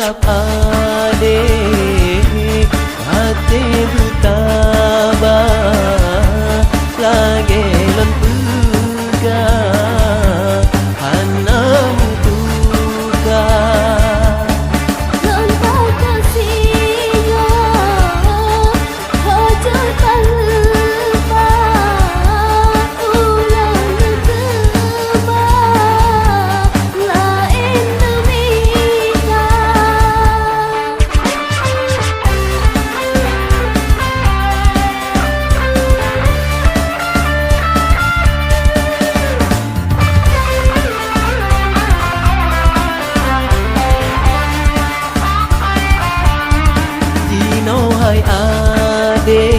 harap ade hati buta ba lagi lon puga hanam tuga lon tau kasihnya hajat palba ulang keba lain demika Dino hai ade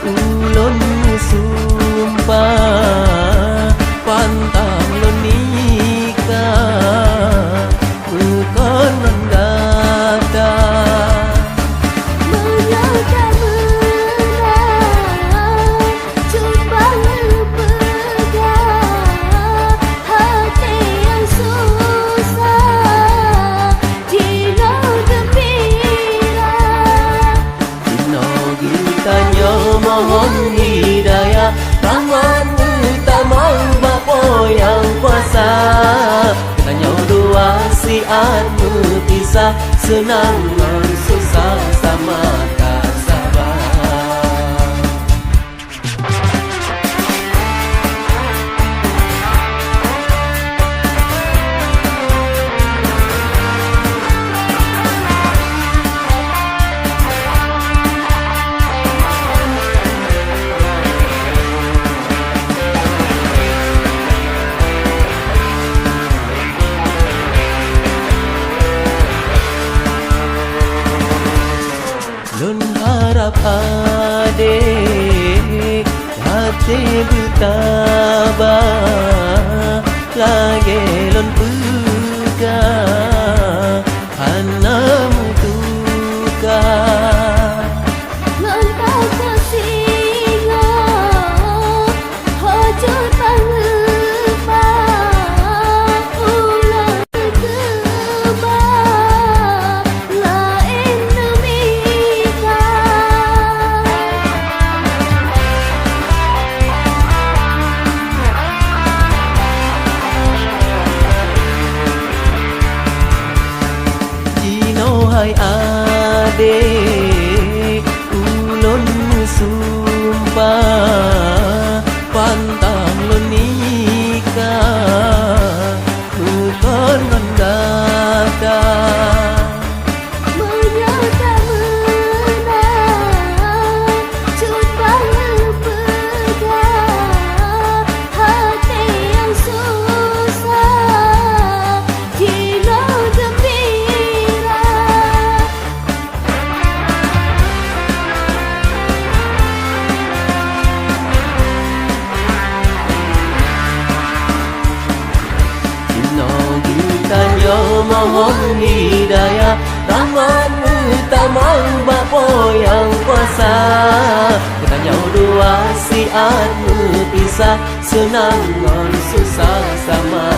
ulon sumpah pantang lon nikah bukan mendata menyatakan menang jumpa berpegang hati yang susah dino gembira Dino ditanya mohon hidayah Rahman utama Bapa yang kuasa Tanya dua siatmu kisah senang dan susah sama tak sabar Lun harap ade hati buta ba lagi lun puga hanam tuga lon tau kasihnya hajat palba ulang keba lain demika Dino hai ade ulun sumpah pantang lon nikah bukan mendata menyatakan menang jumpa berpegang hati yang susah dino gembira Dino ditanya mohon hidayah Rahman utama Bapa yang kuasa Tanya dua siatmu pisah senang dan susah sama